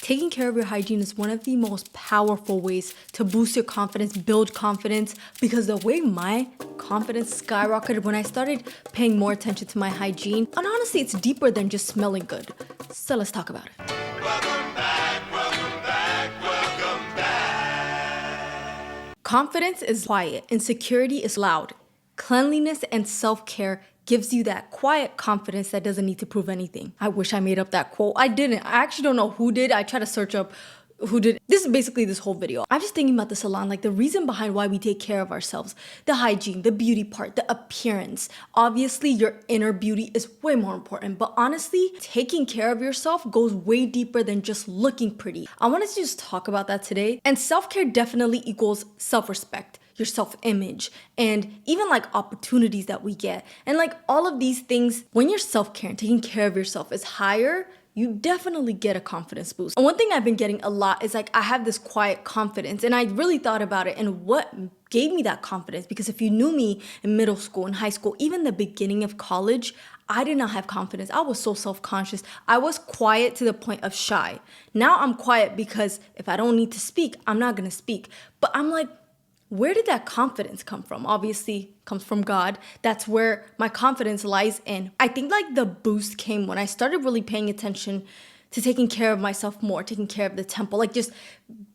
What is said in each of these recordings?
Taking care of your hygiene is one of the most powerful ways to boost your confidence, build confidence, because the way my confidence skyrocketed when I started paying more attention to my hygiene, and honestly, it's deeper than just smelling good. So let's talk about it. Welcome back, welcome back, welcome back. Confidence is quiet, insecurity is loud. Cleanliness and self-care gives you that quiet confidence that doesn't need to prove anything. I wish I made up that quote. I didn't. I actually don't know who did. I tried to search up who did. This is basically this whole video. I'm just thinking about the salon, like the reason behind why we take care of ourselves, the hygiene, the beauty part, the appearance. Obviously, your inner beauty is way more important, but honestly, taking care of yourself goes way deeper than just looking pretty. I wanted to just talk about that today. And self-care definitely equals self-respect, your self-image, and even like opportunities that we get. And like all of these things, when your self-care and taking care of yourself is higher, you definitely get a confidence boost. And one thing I've been getting a lot is like I have this quiet confidence, and I really thought about it and what gave me that confidence. Because if you knew me in middle school and high school, even the beginning of college, I did not have confidence. I was so self-conscious. I was quiet to the point of shy. Now I'm quiet because if I don't need to speak, I'm not gonna speak. But I'm like, where did that confidence come from? Obviously, comes from God. That's where my confidence lies in. I think like the boost came when I started really paying attention to taking care of myself more, taking care of the temple, like just,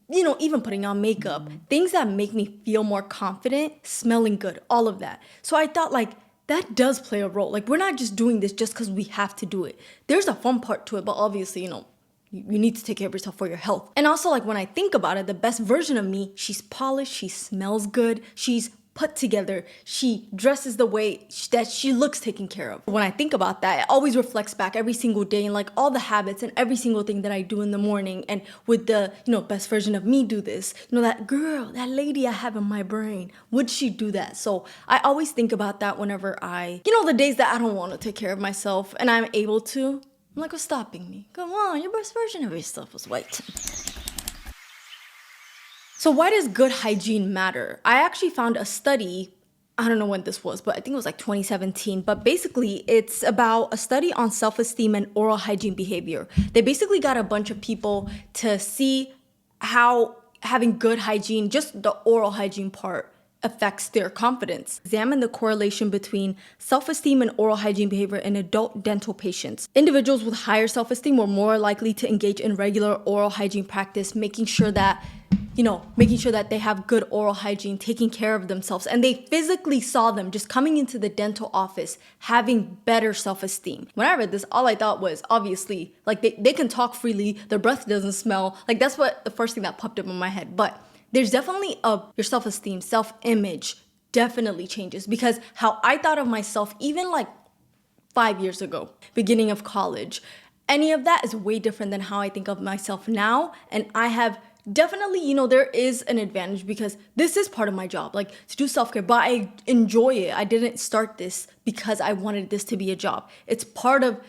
even putting on makeup, things that make me feel more confident, smelling good, all of that. So I thought like, that does play a role. Like we're not just doing this just because we have to do it. There's a fun part to it, but obviously, you need to take care of yourself for your health. And also like when I think about it, the best version of me, she's polished, she smells good, she's put together, she dresses the way that she looks taken care of. When I think about that, it always reflects back every single day and like all the habits and every single thing that I do in the morning. And with the, best version of me do this, that girl, that lady I have in my brain, would she do that? So I always think about that whenever the days that I don't want to take care of myself and I'm able to. I'm like, what's stopping me? Come on, your best version of yourself was waiting. So why does good hygiene matter? I actually found a study, I don't know when this was, but I think it was like 2017. But basically, it's about a study on self-esteem and oral hygiene behavior. They basically got a bunch of people to see how having good hygiene, just the oral hygiene part, affects their confidence. Examine the correlation between self-esteem and oral hygiene behavior in adult dental patients. Individuals with higher self-esteem were more likely to engage in regular oral hygiene practice, making sure that they have good oral hygiene, taking care of themselves. And they physically saw them just coming into the dental office, having better self-esteem. When I read this, all I thought was obviously, like they can talk freely, their breath doesn't smell. Like that's what the first thing that popped up in my head. But there's definitely your self-esteem, self-image definitely changes, because how I thought of myself even like 5 years ago, beginning of college, any of that is way different than how I think of myself now. And I have definitely, there is an advantage because this is part of my job, like to do self-care, but I enjoy it. I didn't start this because I wanted this to be a job. It's part of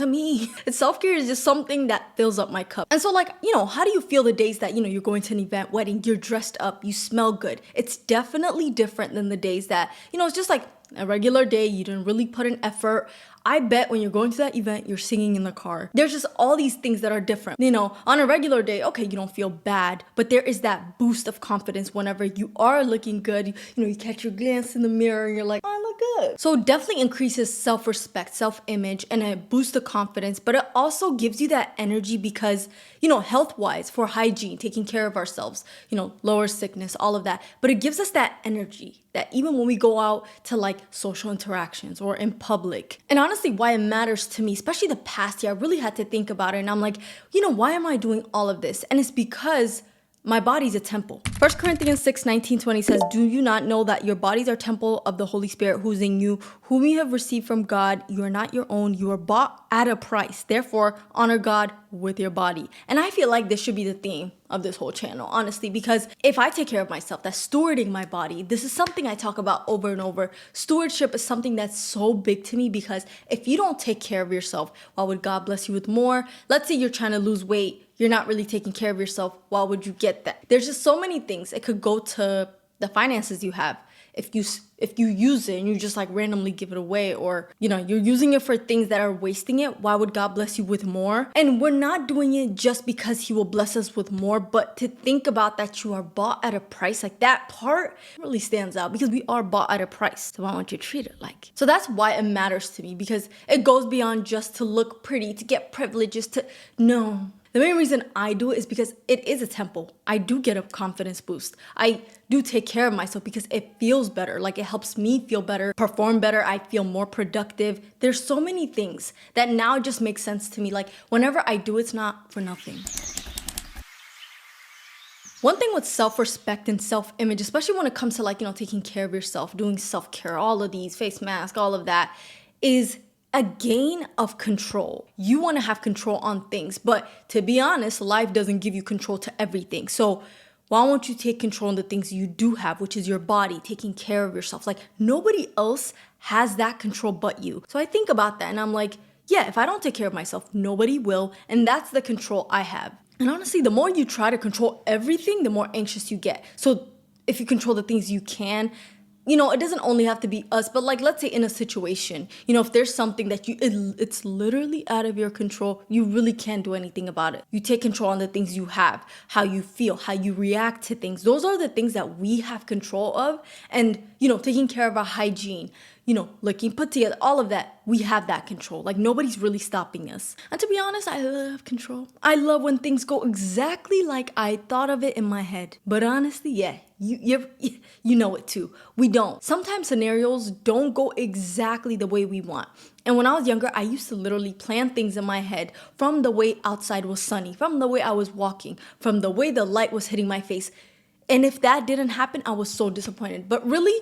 me. Self-care is just something that fills up my cup. And so like, how do you feel the days that, you're going to an event, wedding, you're dressed up, you smell good? It's definitely different than the days that, it's just like a regular day, you didn't really put in effort. I bet when you're going to that event, you're singing in the car. There's just all these things that are different. On a regular day, okay, you don't feel bad, but there is that boost of confidence whenever you are looking good. You catch your glance in the mirror and you're like, oh, I look good. So it definitely increases self-respect, self-image, and it boosts the confidence, but it also gives you that energy because, health-wise, for hygiene, taking care of ourselves, lower sickness, all of that. But it gives us that energy that even when we go out to like social interactions or in public. And honestly, why it matters to me, especially the past year, I really had to think about it. And I'm like, why am I doing all of this? And it's because my body's a temple. 1 Corinthians 6:19-20 says, do you not know that your bodies are temple of the Holy Spirit who's in you, whom you have received from God? You are not your own. You are bought at a price. Therefore, honor God with your body. And I feel like this should be the theme of this whole channel, honestly, because if I take care of myself, that's stewarding my body. This is something I talk about over and over. Stewardship is something that's so big to me because if you don't take care of yourself, why would God bless you with more? Let's say you're trying to lose weight. You're not really taking care of yourself. Why would you get that? There's just so many things. It could go to the finances you have. if you use it and you just like randomly give it away, or you're using it for things that are wasting it, why would God bless you with more? And we're not doing it just because he will bless us with more, but to think about that you are bought at a price. Like, that part really stands out because we are bought at a price. So why won't you treat it like? So that's why it matters to me, because it goes beyond just to look pretty, to get privileges, no. The main reason I do it is because it is a temple. I do get a confidence boost. I do take care of myself because it feels better. Like, it helps me feel better, perform better. I feel more productive. There's so many things that now just make sense to me. Like, whenever I do, it's not for nothing. One thing with self-respect and self-image, especially when it comes to taking care of yourself, doing self-care, all of these, face mask, all of that, is a gain of control. You want to have control on things, but to be honest, life doesn't give you control to everything. So why won't you take control on the things you do have, which is your body, taking care of yourself? Like, nobody else has that control but you. So I think about that and I'm like, yeah, if I don't take care of myself, nobody will. And that's the control I have. And honestly, the more you try to control everything, the more anxious you get. So if you control the things you can, it doesn't only have to be us, but like, let's say in a situation, if there's something that it's literally out of your control, you really can't do anything about it. You take control on the things you have, how you feel, how you react to things. Those are the things that we have control of. And, taking care of our hygiene, looking put together, all of that, we have that control. Like, nobody's really stopping us. And to be honest, I love control. I love when things go exactly like I thought of it in my head. But honestly, yeah, you know it too. We don't. Sometimes scenarios don't go exactly the way we want. And when I was younger, I used to literally plan things in my head from the way outside was sunny, from the way I was walking, from the way the light was hitting my face. And if that didn't happen, I was so disappointed. But really,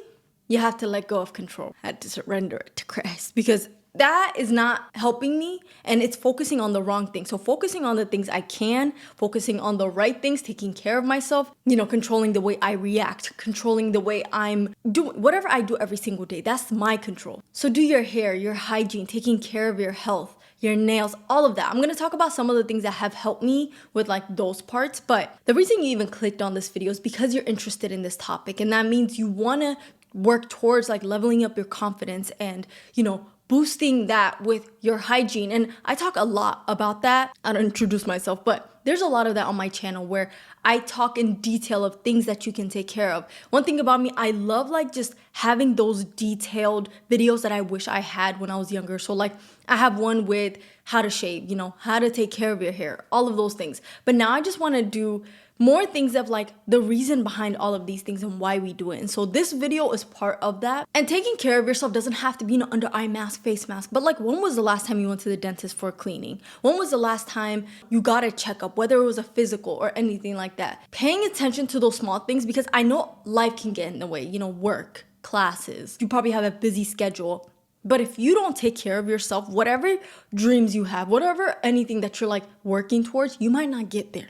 you have to let go of control. I had to surrender it to Christ, because that is not helping me and it's focusing on the wrong thing. So focusing on the things I can, focusing on the right things, taking care of myself, controlling the way I react, controlling the way I'm doing whatever I do every single day. That's my control. So do your hair, your hygiene, taking care of your health, your nails, all of that. I'm going to talk about some of the things that have helped me with like those parts. But the reason you even clicked on this video is because you're interested in this topic. And that means you want to work towards like leveling up your confidence and, boosting that with your hygiene. And I talk a lot about that. I don't introduce myself, but there's a lot of that on my channel where I talk in detail of things that you can take care of. One thing about me, I love like just having those detailed videos that I wish I had when I was younger. So like I have one with how to shave, how to take care of your hair, all of those things. But now I just want to do more things of like the reason behind all of these things and why we do it. And so this video is part of that. And taking care of yourself doesn't have to be under eye mask, face mask, but like, when was the last time you went to the dentist for cleaning? When was the last time you got a checkup, whether it was a physical or anything like that? Paying attention to those small things, because I know life can get in the way, work, classes, you probably have a busy schedule. But if you don't take care of yourself, whatever dreams you have, whatever anything that you're like working towards, you might not get there.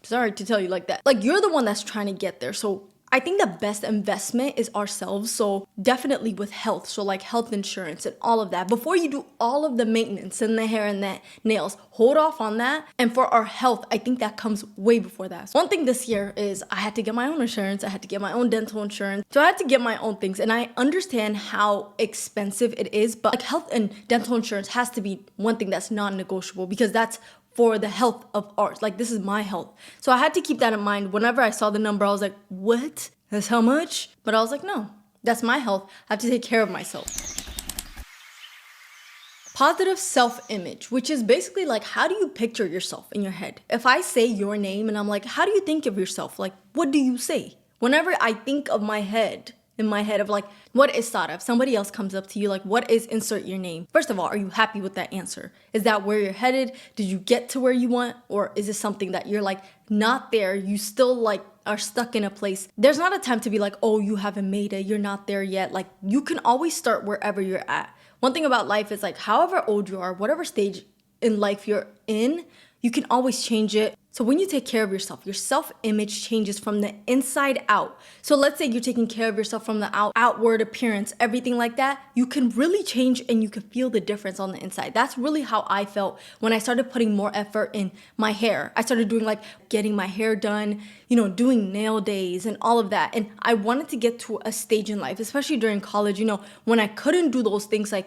Sorry to tell you like that. Like, you're the one that's trying to get there. So I think the best investment is ourselves. So definitely with health. So like health insurance and all of that. Before you do all of the maintenance and the hair and the nails, hold off on that. And for our health, I think that comes way before that. So one thing this year is I had to get my own insurance. I had to get my own dental insurance. So I had to get my own things. And I understand how expensive it is. But like, health and dental insurance has to be one thing that's non-negotiable, because that's for the health of ours. Like, this is my health. So I had to keep that in mind. Whenever I saw the number, I was like, what? That's how much? But I was like, no, that's my health. I have to take care of myself. Positive self-image, which is basically like, how do you picture yourself in your head? If I say your name and I'm like, how do you think of yourself? Like, what do you say? Whenever I think of my head, in my head of like, what is Sada? If somebody else comes up to you, like, what is insert your name? First of all, are you happy with that answer? Is that where you're headed? Did you get to where you want? Or is it something that you're like, not there? You still like are stuck in a place. There's not a time to be like, oh, you haven't made it. You're not there yet. Like, you can always start wherever you're at. One thing about life is like, however old you are, whatever stage in life you're in, you can always change it So when you take care of yourself, your self-image changes from the inside out. So let's say you're taking care of yourself from the outward appearance, everything like that, you can really change and you can feel the difference on the inside. That's really how I felt when I started putting more effort in my hair. I started doing like getting my hair done, doing nail days and all of that. And I wanted to get to a stage in life, especially during college, when I couldn't do those things like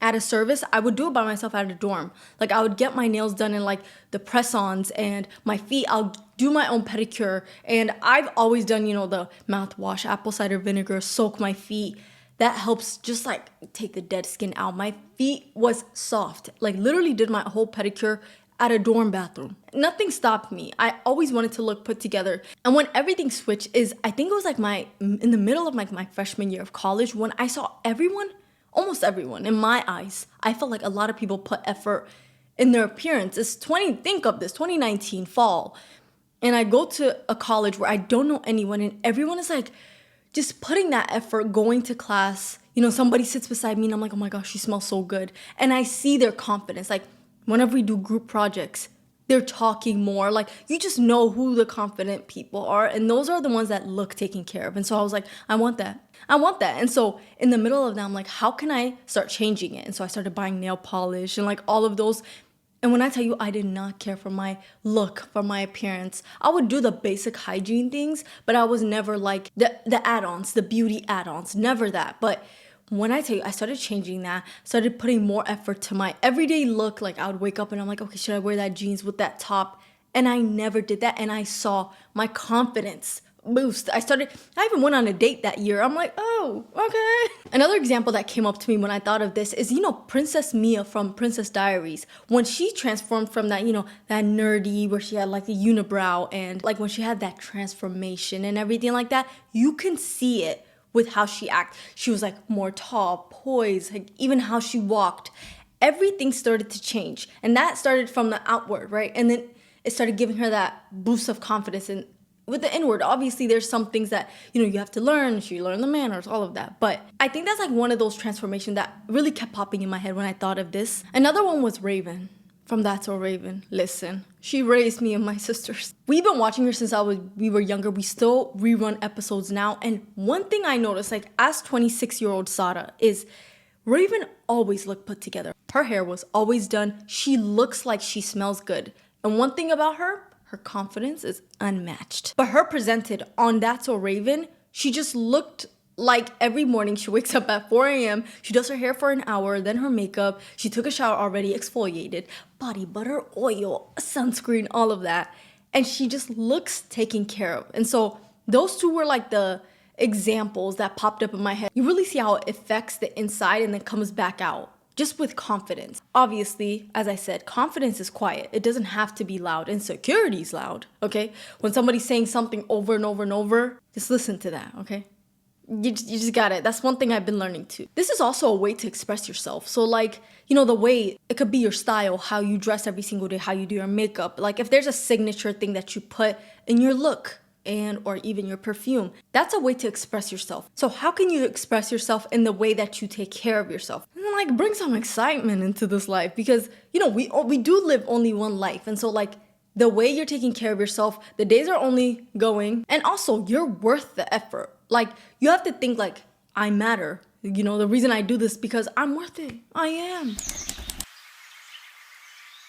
at a service, I would do it by myself at a dorm. Like I would get my nails done in like the press-ons, and my feet, I'll do my own pedicure. And I've always done, the mouthwash, apple cider vinegar, soak my feet. That helps just like take the dead skin out. My feet was soft. Like literally did my whole pedicure at a dorm bathroom. Nothing stopped me. I always wanted to look put together. And when everything switched is, I think it was like in the middle of like my freshman year of college, when I saw almost everyone, in my eyes, I felt like a lot of people put effort in their appearance. Think of this, 2019 fall. And I go to a college where I don't know anyone, and everyone is like just putting that effort, going to class. Somebody sits beside me and I'm like, oh my gosh, she smells so good. And I see their confidence. Like whenever we do group projects, they're talking more. Like you just know who the confident people are. And those are the ones that look taken care of. And so I was like, I want that. And so in the middle of that, I'm like, how can I start changing it? And so I started buying nail polish and like all of those. And when I tell you, I did not care for my look, for my appearance. I would do the basic hygiene things, but I was never like the add-ons, the beauty add-ons, never that. But when I tell you, I started changing that, started putting more effort to my everyday look. Like I would wake up and I'm like, okay, should I wear that jeans with that top? And I never did that. And I saw my confidence boost. I even went on a date that year. I'm like, oh, okay. Another example that came up to me when I thought of this is, Princess Mia from Princess Diaries. When she transformed from that, that nerdy where she had like the unibrow, and like when she had that transformation and everything like that, you can see it with how she acted. She was like more tall, poised, like even how she walked. Everything started to change. And that started from the outward, right? And then it started giving her that boost of confidence. And with the inward, obviously there's some things that, you have to learn. She learned the manners, all of that. But I think that's like one of those transformations that really kept popping in my head when I thought of this. Another one was Raven from That's So Raven. Listen, she raised me and my sisters. We've been watching her since we were younger. We still rerun episodes now. And one thing I noticed, like as 26-year-old Sada, is Raven always looked put together. Her hair was always done. She looks like she smells good. And one thing about her confidence is unmatched. But her presented on That's So Raven, she just looked like every morning she wakes up at 4 a.m., she does her hair for an hour, then her makeup, she took a shower already, exfoliated, body butter, oil, sunscreen, all of that. And she just looks taken care of. And so those two were like the examples that popped up in my head. You really see how it affects the inside and then comes back out. Just with confidence. Obviously, as I said, confidence is quiet. It doesn't have to be loud. Insecurity is loud, okay? When somebody's saying something over and over and over, just listen to that, okay? You just got it. That's one thing I've been learning too. This is also a way to express yourself. So like, the way, it could be your style, how you dress every single day, how you do your makeup. Like if there's a signature thing that you put in your look, or even your perfume, that's a way to express yourself. So how can you express yourself in the way that you take care of yourself? And like bring some excitement into this life, because we do live only one life. And so like the way you're taking care of yourself, the days are only going, and also you're worth the effort. Like you have to think like, I matter. The reason I do this because I'm worth it. I am.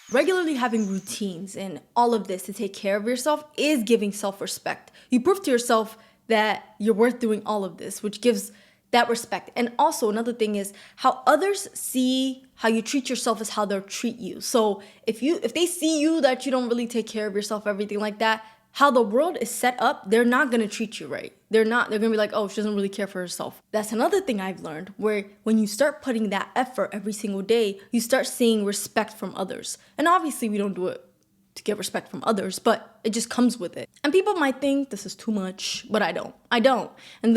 Regularly having routines and all of this to take care of yourself is giving self-respect. You prove to yourself that you're worth doing all of this, which gives that respect. And also another thing is how others see how you treat yourself is how they'll treat you. So if they see you that you don't really take care of yourself, everything like that, how the world is set up, they're not going to treat you right. They're going to be like, oh, she doesn't really care for herself. That's another thing I've learned, where when you start putting that effort every single day, you start seeing respect from others. And obviously we don't do it to get respect from others, but it just comes with it. And people might think this is too much, but I don't. And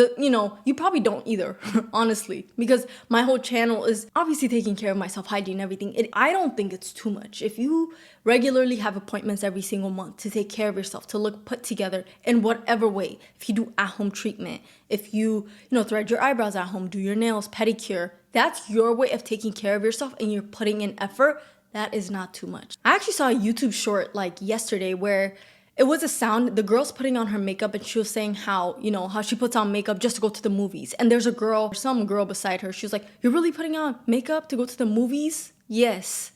you probably don't either, honestly, because my whole channel is obviously taking care of my self-hygiene and everything. I don't think it's too much. If you regularly have appointments every single month to take care of yourself, to look put together in whatever way, if you do at-home treatment, if you thread your eyebrows at home, do your nails, pedicure, that's your way of taking care of yourself and you're putting in effort. That is not too much. I actually saw a YouTube short like yesterday where it was a sound, the girl's putting on her makeup and she was saying how, how she puts on makeup just to go to the movies. And there's a girl, some girl beside her. She was like, "You're really putting on makeup to go to the movies?" Yes.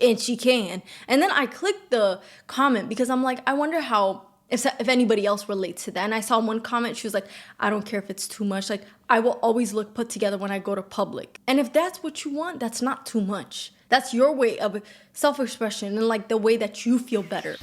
And she can. And then I clicked the comment because I'm like, I wonder how, if anybody else relates to that. And I saw one comment, she was like, "I don't care if it's too much. Like, I will always look put together when I go to public." And if that's what you want, that's not too much. That's your way of self-expression and like the way that you feel better.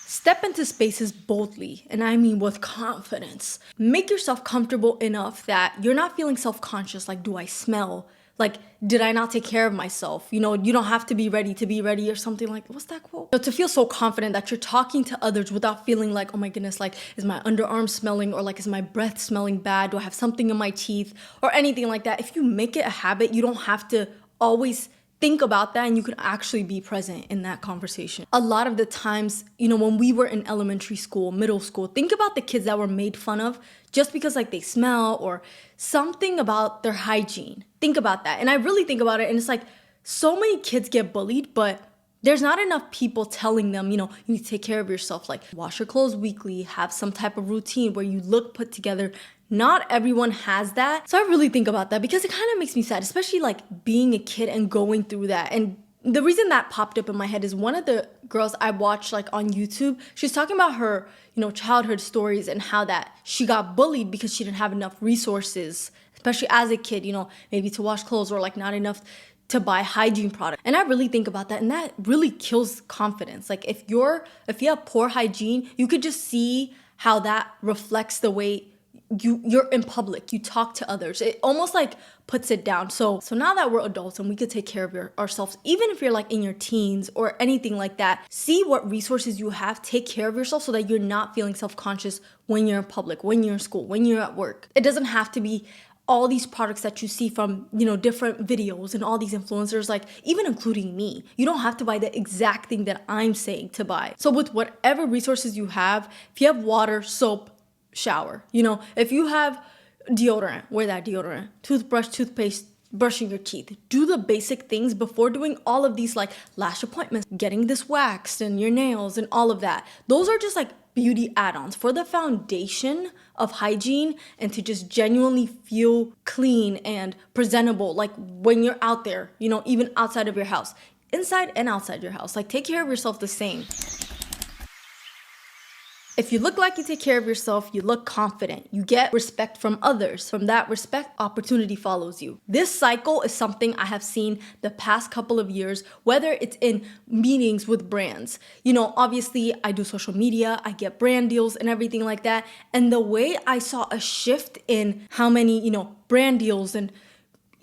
Step into spaces boldly, and I mean with confidence. Make yourself comfortable enough that you're not feeling self-conscious, like, do I smell? Like, did I not take care of myself? You don't have to be ready or something like, what's that quote? To feel so confident that you're talking to others without feeling like, oh my goodness, like, is my underarm smelling, or like, is my breath smelling bad? Do I have something in my teeth or anything like that? If you make it a habit, you don't have to always think about that, and you can actually be present in that conversation. A lot of the times, when we were in elementary school, middle school, think about the kids that were made fun of just because like they smell or something about their hygiene. Think about that. And I really think about it, and it's like so many kids get bullied, but there's not enough people telling them, you need to take care of yourself, like wash your clothes weekly, have some type of routine where you look put together. Not everyone has that. So I really think about that because it kind of makes me sad, especially like being a kid and going through that. And the reason that popped up in my head is one of the girls I watched like on YouTube, she's talking about her, childhood stories and how that she got bullied because she didn't have enough resources, especially as a kid, maybe to wash clothes or like not enough to buy hygiene products. And I really think about that, and that really kills confidence. Like if you have poor hygiene, you could just see how that reflects the way you're in public, you talk to others. It almost like puts it down. So now that we're adults and we could take care of ourselves, even if you're like in your teens or anything like that, see what resources you have, take care of yourself so that you're not feeling self-conscious when you're in public, when you're in school, when you're at work. It doesn't have to be all these products that you see from, different videos and all these influencers, like even including me. You don't have to buy the exact thing that I'm saying to buy. So with whatever resources you have, if you have water, soap, shower. If you have deodorant, wear that deodorant. Toothbrush, toothpaste, brushing your teeth. Do the basic things before doing all of these like lash appointments, getting this waxed and your nails and all of that. Those are just like beauty add-ons for the foundation of hygiene and to just genuinely feel clean and presentable, like when you're out there, even outside of your house, inside and outside your house. Like take care of yourself the same. If you look like you take care of yourself, you look confident, you get respect from others. From that respect, opportunity follows you. This cycle is something I have seen the past couple of years, whether it's in meetings with brands. Obviously I do social media, I get brand deals and everything like that. And the way I saw a shift in how many, brand deals and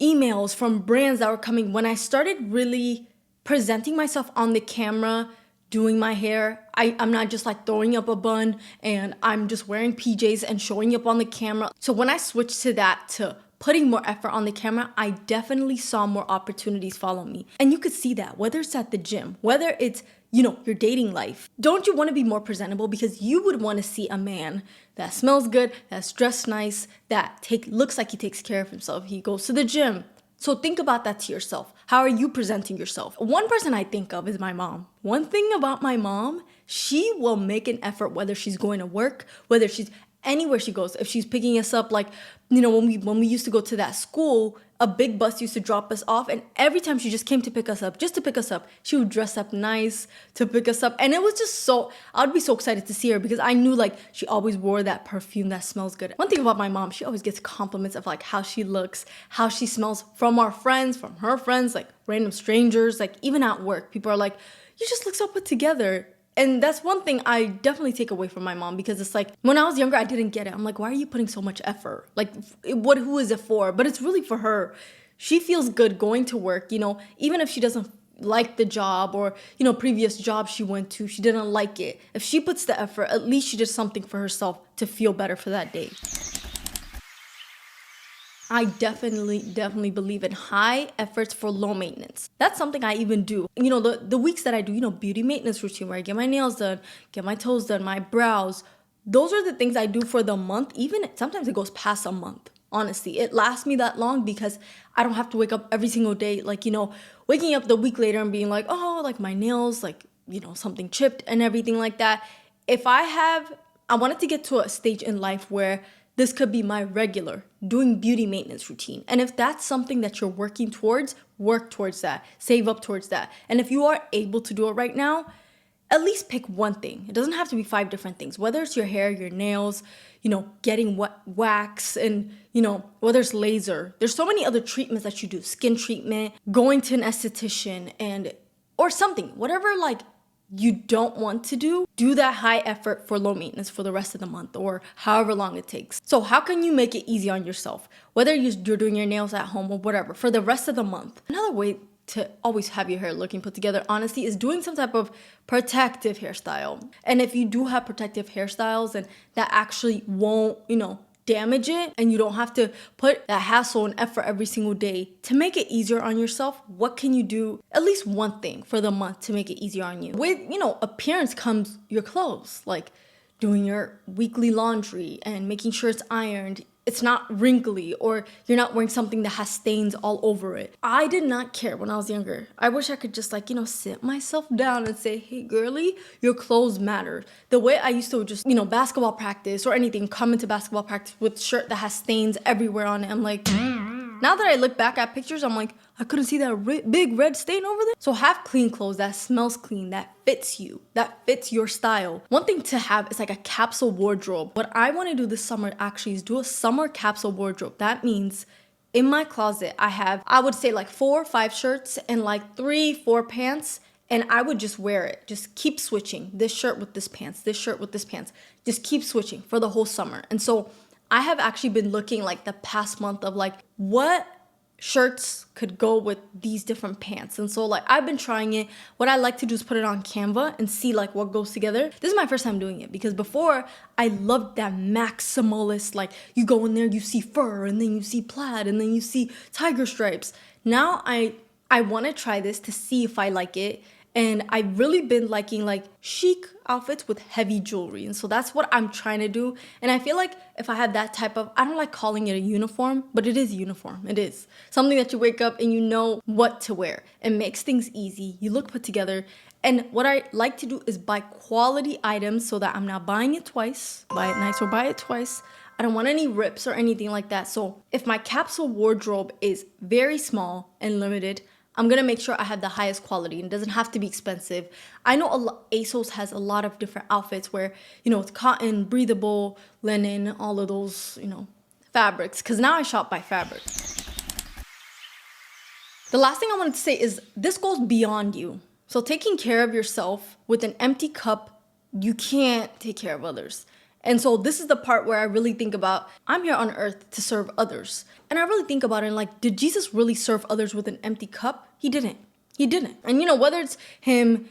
emails from brands that were coming when I started really presenting myself on the camera, doing my hair. I'm not just like throwing up a bun and I'm just wearing PJs and showing up on the camera. So when I switched to that, to putting more effort on the camera, I definitely saw more opportunities follow me. And you could see that, whether it's at the gym, whether it's, your dating life. Don't you want to be more presentable? Because you would want to see a man that smells good, that's dressed nice, that looks like he takes care of himself. He goes to the gym. So think about that to yourself. How are you presenting yourself? One person I think of is my mom. One thing about my mom, she will make an effort whether she's going to work, whether she's anywhere she goes. If she's picking us up, like, when we used to go to that school, a big bus used to drop us off, and every time she just came to pick us up, she would dress up nice to pick us up. And it was just I would be so excited to see her because I knew like she always wore that perfume that smells good. One thing about my mom, she always gets compliments of like how she looks, how she smells from our friends, from her friends, like random strangers, like even at work. People are like, you just look so put together. And that's one thing I definitely take away from my mom, because it's like when I was younger, I didn't get it. I'm like, why are you putting so much effort? Like, who is it for? But it's really for her. She feels good going to work, even if she doesn't like the job or, previous job she went to, she didn't like it. If she puts the effort, at least she did something for herself to feel better for that day. I definitely believe in high efforts for low maintenance. That's something I even do. The weeks that I do, beauty maintenance routine where I get my nails done, get my toes done, my brows. Those are the things I do for the month. Even sometimes it goes past a month. Honestly, it lasts me that long because I don't have to wake up every single day, like, waking up the week later and being like, oh, like my nails, like, something chipped and everything like that. If I wanted to get to a stage in life where this could be my regular doing beauty maintenance routine. And if that's something that you're working towards, work towards that, save up towards that. And if you are able to do it right now, at least pick one thing. It doesn't have to be 5 different things, whether it's your hair, your nails, getting wax, and, whether it's laser. There's so many other treatments that you do, skin treatment, going to an esthetician, or something, whatever, like, you don't want to do that high effort for low maintenance for the rest of the month or however long it takes. So how can you make it easy on yourself? Whether you're doing your nails at home or whatever, for the rest of the month. Another way to always have your hair looking put together, honestly, is doing some type of protective hairstyle. And if you do have protective hairstyles and that actually won't, damage it, and you don't have to put that hassle and effort every single day to make it easier on yourself, what can you do? At least one thing for the month to make it easier on you. With, appearance comes your clothes, like doing your weekly laundry and making sure it's ironed, it's not wrinkly, or you're not wearing something that has stains all over it. I did not care when I was younger. I wish I could just sit myself down and say, hey girly, your clothes matter. The way I used to just, basketball practice or anything, come into basketball practice with shirt that has stains everywhere on it. I'm like, now that I look back at pictures, I'm like, I couldn't see that big red stain over there. So have clean clothes that smells clean, that fits you, that fits your style. One thing to have is like a capsule wardrobe. What I want to do this summer actually is do a summer capsule wardrobe. That means in my closet, I would say like 4 or 5 shirts and like 3, 4 pants. And I would just wear it. Just keep switching. This shirt with this pants, this shirt with this pants. Just keep switching for the whole summer. And so I have actually been looking like the past month of like what shirts could go with these different pants. And so like I've been trying it. What I like to do is put it on Canva and see like what goes together. This is my first time doing it because before I loved that maximalist, like you go in there, you see fur and then you see plaid and then you see tiger stripes. Now I want to try this to see if I like it. And I've really been liking like chic outfits with heavy jewelry. And so that's what I'm trying to do. And I feel like if I had that type of, I don't like calling it a uniform, but it is a uniform. It is something that you wake up and you know what to wear. It makes things easy. You look put together. And what I like to do is buy quality items so that I'm not buying it twice. Buy it nice or buy it twice. I don't want any rips or anything like that. So if my capsule wardrobe is very small and limited, I'm going to make sure I have the highest quality and it doesn't have to be expensive. I know ASOS has a lot of different outfits where, it's cotton, breathable, linen, all of those, fabrics. Because now I shop by fabric. The last thing I wanted to say is this goes beyond you. So taking care of yourself with an empty cup, you can't take care of others. And so this is the part where I really think about, I'm here on earth to serve others. And I really think about it and like, did Jesus really serve others with an empty cup? He didn't. He didn't. And whether it's him,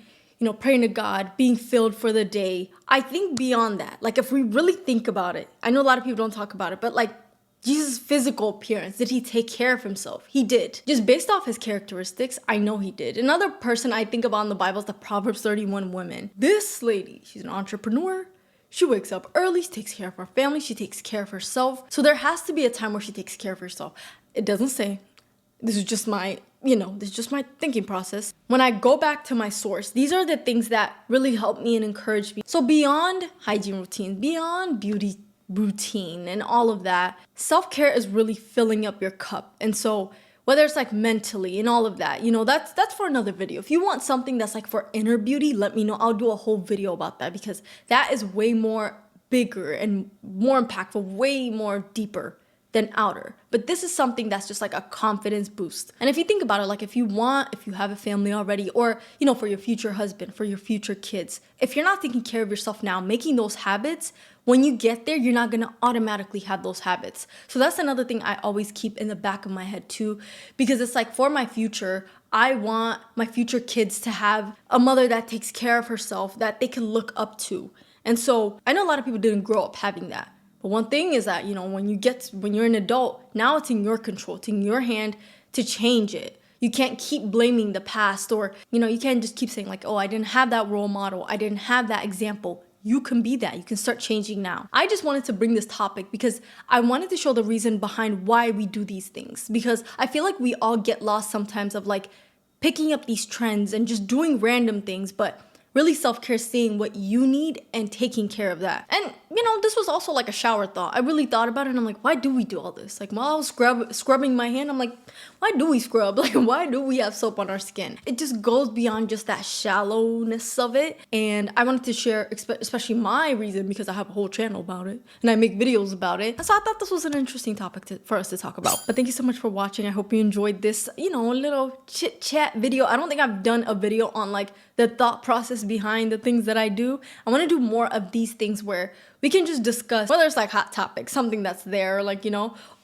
praying to God, being filled for the day, I think beyond that, like if we really think about it, I know a lot of people don't talk about it, but like Jesus' physical appearance, did he take care of himself? He did. Just based off his characteristics, I know he did. Another person I think about in the Bible is the Proverbs 31 woman. This lady, she's an entrepreneur. She wakes up early, she takes care of her family, she takes care of herself. So there has to be a time where she takes care of herself. It doesn't say. This is just my thinking process. When I go back to my source, these are the things that really help me and encourage me. So beyond hygiene routine, beyond beauty routine and all of that, self-care is really filling up your cup. And so whether it's like mentally and all of that, that's for another video. If you want something that's like for inner beauty, let me know. I'll do a whole video about that because that is way more bigger and more impactful, way more deeper than outer. But this is something that's just like a confidence boost. And if you think about it, like if you have a family already, or, for your future husband, for your future kids, if you're not taking care of yourself now, making those habits, when you get there, you're not going to automatically have those habits. So that's another thing I always keep in the back of my head too, because it's like for my future, I want my future kids to have a mother that takes care of herself, that they can look up to. And so I know a lot of people didn't grow up having that. But one thing is that, when you're an adult, now it's in your control, it's in your hand to change it. You can't keep blaming the past, or, you can't just keep saying like, oh, I didn't have that role model. I didn't have that example. you can be that. You can start changing now. I just wanted to bring this topic because I wanted to show the reason behind why we do these things, because I feel like we all get lost sometimes of like picking up these trends and just doing random things, but really self-care, seeing what you need and taking care of that. And this was also like a shower thought. I really thought about it and I'm like, why do we do all this? Like while I was scrubbing my hand, I'm like, why do we scrub? Like why do we have soap on our skin? It just goes beyond just that shallowness of it. And I wanted to share especially my reason, because I have a whole channel about it and I make videos about it. And so I thought this was an interesting topic for us to talk about. But thank you so much for watching. I hope you enjoyed this, little chit chat video. I don't think I've done a video on like the thought process behind the things that I do. I want to do more of these things where we can just discuss whether it's like hot topics, something that's there, like,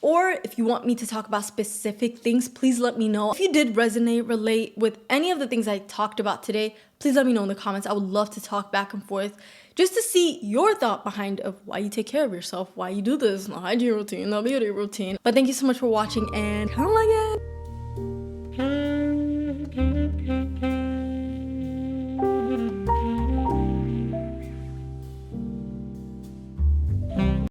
or if you want me to talk about specific things, please let me know. If you did relate with any of the things I talked about today, please let me know in the comments. I would love to talk back and forth just to see your thought behind of why you take care of yourself, why you do this, the hygiene routine, the beauty routine. But thank you so much for watching and kind of like it.